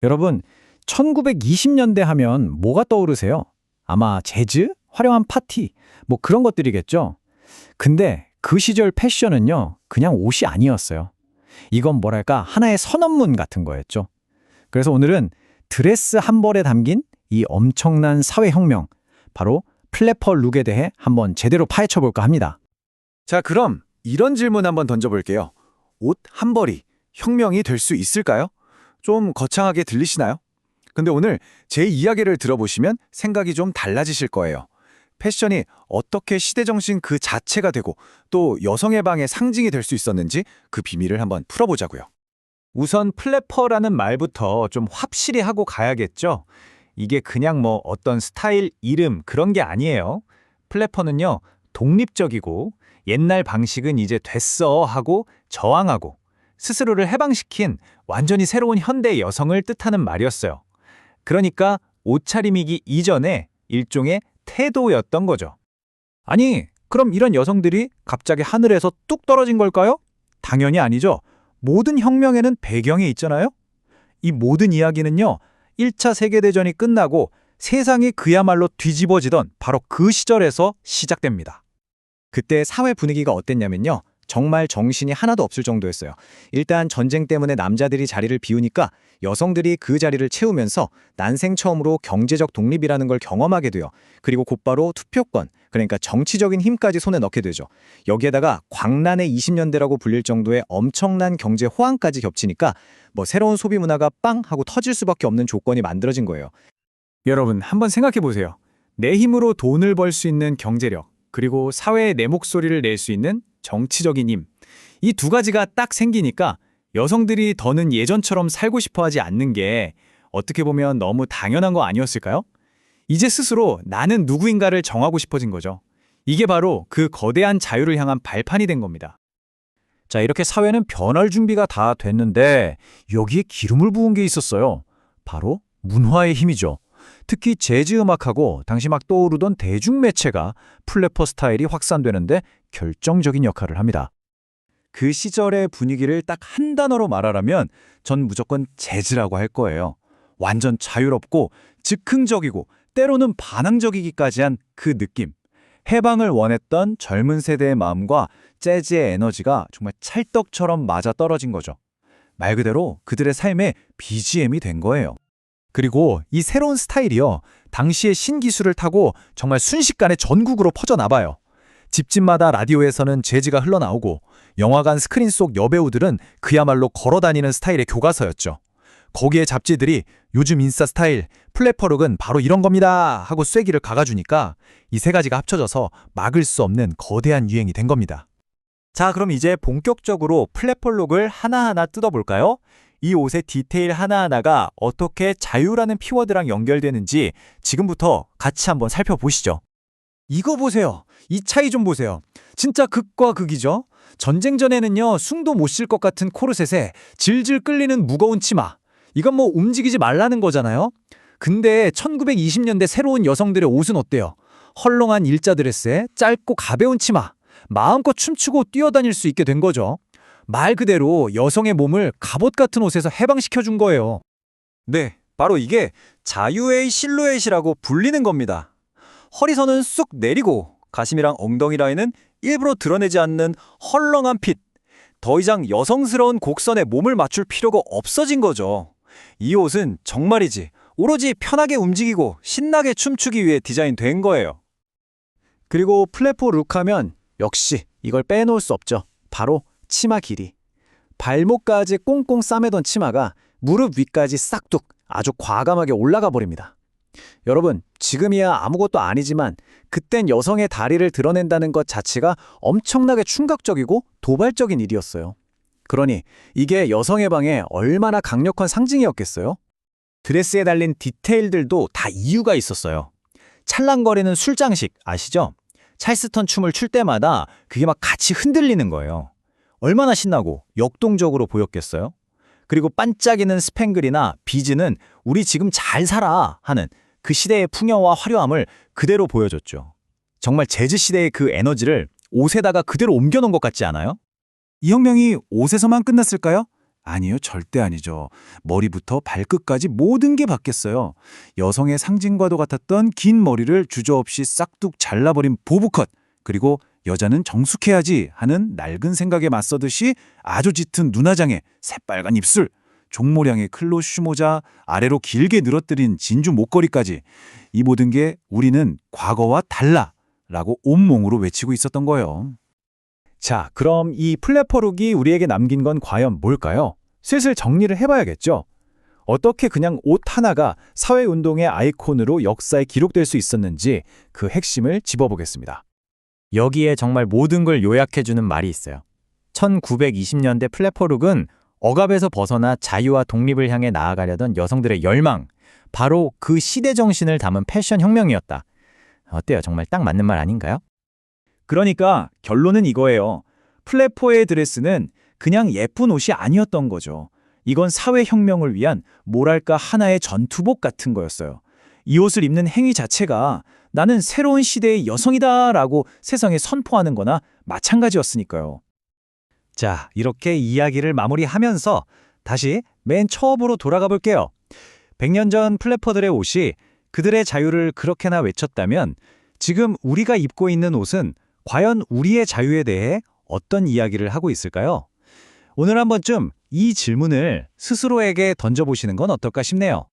여러분, 1920년대 하면 뭐가 떠오르세요? 아마 재즈? 화려한 파티? 뭐 그런 것들이겠죠? 근데 그 시절 패션은요, 그냥 옷이 아니었어요. 이건 뭐랄까, 하나의 선언문 같은 거였죠. 그래서 오늘은 드레스 한 벌에 담긴 이 엄청난 사회혁명, 바로 플래퍼 룩에 대해 한번 제대로 파헤쳐 볼까 합니다. 자, 그럼 이런 질문 한번 던져볼게요. 옷 한 벌이 혁명이 될 수 있을까요? 좀 거창하게 들리시나요? 근데 오늘 제 이야기를 들어보시면 생각이 좀 달라지실 거예요. 패션이 어떻게 시대정신 그 자체가 되고 또 여성의 방의 상징이 될 수 있었는지 그 비밀을 한번 풀어보자고요. 우선 플래퍼라는 말부터 좀 확실히 하고 가야겠죠. 이게 그냥 뭐 어떤 스타일, 이름 그런 게 아니에요. 플래퍼는요, 독립적이고 옛날 방식은 이제 됐어 하고 저항하고 스스로를 해방시킨 완전히 새로운 현대 여성을 뜻하는 말이었어요. 그러니까 옷차림이기 이전에 일종의 태도였던 거죠. 아니, 그럼 이런 여성들이 갑자기 하늘에서 뚝 떨어진 걸까요? 당연히 아니죠. 모든 혁명에는 배경이 있잖아요. 이 모든 이야기는요, 1차 세계대전이 끝나고 세상이 그야말로 뒤집어지던 바로 그 시절에서 시작됩니다. 그때 사회 분위기가 어땠냐면요. 정말 정신이 하나도 없을 정도였어요. 일단 전쟁 때문에 남자들이 자리를 비우니까 여성들이 그 자리를 채우면서 난생 처음으로 경제적 독립이라는 걸 경험하게 돼요. 그리고 곧바로 투표권, 그러니까 정치적인 힘까지 손에 넣게 되죠. 여기에다가 광란의 20년대라고 불릴 정도의 엄청난 경제 호황까지 겹치니까 뭐 새로운 소비 문화가 빵 하고 터질 수밖에 없는 조건이 만들어진 거예요. 여러분, 한번 생각해 보세요. 내 힘으로 돈을 벌 수 있는 경제력, 그리고 사회에 내 목소리를 낼 수 있는 정치적인 힘. 이 두 가지가 딱 생기니까 여성들이 더는 예전처럼 살고 싶어 하지 않는 게 어떻게 보면 너무 당연한 거 아니었을까요? 이제 스스로 나는 누구인가를 정하고 싶어진 거죠. 이게 바로 그 거대한 자유를 향한 발판이 된 겁니다. 자, 이렇게 사회는 변할 준비가 다 됐는데 여기에 기름을 부은 게 있었어요. 바로 문화의 힘이죠. 특히 재즈 음악하고 당시 막 떠오르던 대중매체가 플래퍼 스타일이 확산되는데 결정적인 역할을 합니다. 그 시절의 분위기를 딱 한 단어로 말하라면 전 무조건 재즈라고 할 거예요. 완전 자유롭고 즉흥적이고 때로는 반항적이기까지 한 그 느낌. 해방을 원했던 젊은 세대의 마음과 재즈의 에너지가 정말 찰떡처럼 맞아떨어진 거죠. 말 그대로 그들의 삶의 BGM이 된 거예요. 그리고 이 새로운 스타일이요, 당시의 신기술을 타고 정말 순식간에 전국으로 퍼져나봐요. 집집마다 라디오에서는 재즈가 흘러나오고 영화관 스크린 속 여배우들은 그야말로 걸어다니는 스타일의 교과서였죠. 거기에 잡지들이 요즘 인싸 스타일, 플래퍼룩은 바로 이런 겁니다 하고 쐐기를 각아주니까 이 세 가지가 합쳐져서 막을 수 없는 거대한 유행이 된 겁니다. 자, 그럼 이제 본격적으로 플래퍼룩을 하나하나 뜯어볼까요? 이 옷의 디테일 하나하나가 어떻게 자유라는 키워드랑 연결되는지 지금부터 같이 한번 살펴보시죠. 이거 보세요. 이 차이 좀 보세요. 진짜 극과 극이죠. 전쟁 전에는요, 숨도 못 쉴 것 같은 코르셋에 질질 끌리는 무거운 치마. 이건 뭐 움직이지 말라는 거잖아요. 근데 1920년대 새로운 여성들의 옷은 어때요? 헐렁한 일자 드레스에 짧고 가벼운 치마. 마음껏 춤추고 뛰어다닐 수 있게 된 거죠. 말 그대로 여성의 몸을 갑옷 같은 옷에서 해방시켜 준 거예요. 네, 바로 이게 자유의 실루엣이라고 불리는 겁니다. 허리선은 쑥 내리고 가심이랑 엉덩이 라인은 일부러 드러내지 않는 헐렁한 핏. 더 이상 여성스러운 곡선에 몸을 맞출 필요가 없어진 거죠. 이 옷은 정말이지 오로지 편하게 움직이고 신나게 춤추기 위해 디자인된 거예요. 그리고 플래퍼 룩하면 역시 이걸 빼놓을 수 없죠. 바로 치마 길이. 발목까지 꽁꽁 싸매던 치마가 무릎 위까지 싹둑 아주 과감하게 올라가 버립니다. 여러분, 지금이야 아무것도 아니지만 그땐 여성의 다리를 드러낸다는 것 자체가 엄청나게 충격적이고 도발적인 일이었어요. 그러니 이게 여성의 방에 얼마나 강력한 상징이었겠어요? 드레스에 달린 디테일들도 다 이유가 있었어요. 찰랑거리는 술장식 아시죠? 찰스턴 춤을 출 때마다 그게 막 같이 흔들리는 거예요. 얼마나 신나고 역동적으로 보였겠어요? 그리고 반짝이는 스팽글이나 비즈는 우리 지금 잘 살아 하는 그 시대의 풍요와 화려함을 그대로 보여줬죠. 정말 재즈 시대의 그 에너지를 옷에다가 그대로 옮겨놓은 것 같지 않아요? 이 혁명이 옷에서만 끝났을까요? 아니요, 절대 아니죠. 머리부터 발끝까지 모든 게 바뀌었어요. 여성의 상징과도 같았던 긴 머리를 주저없이 싹둑 잘라버린 보브컷, 그리고 여자는 정숙해야지 하는 낡은 생각에 맞서듯이 아주 짙은 눈화장에 새빨간 입술, 종모량의 클로슈 모자, 아래로 길게 늘어뜨린 진주 목걸이까지, 이 모든 게 우리는 과거와 달라 라고 온몸으로 외치고 있었던 거예요. 자, 그럼 이 플래퍼룩이 우리에게 남긴 건 과연 뭘까요? 슬슬 정리를 해봐야겠죠? 어떻게 그냥 옷 하나가 사회운동의 아이콘으로 역사에 기록될 수 있었는지 그 핵심을 짚어보겠습니다. 여기에 정말 모든 걸 요약해주는 말이 있어요. 1920년대 플래퍼룩은 억압에서 벗어나 자유와 독립을 향해 나아가려던 여성들의 열망, 바로 그 시대 정신을 담은 패션 혁명이었다. 어때요? 정말 딱 맞는 말 아닌가요? 그러니까 결론은 이거예요. 플래퍼의 드레스는 그냥 예쁜 옷이 아니었던 거죠. 이건 사회혁명을 위한 뭐랄까 하나의 전투복 같은 거였어요. 이 옷을 입는 행위 자체가 나는 새로운 시대의 여성이다라고 세상에 선포하는 거나 마찬가지였으니까요. 자, 이렇게 이야기를 마무리하면서 다시 맨 처음으로 돌아가 볼게요. 100년 전 플래퍼들의 옷이 그들의 자유를 그렇게나 외쳤다면 지금 우리가 입고 있는 옷은 과연 우리의 자유에 대해 어떤 이야기를 하고 있을까요? 오늘 한 번쯤 이 질문을 스스로에게 던져보시는 건 어떨까 싶네요.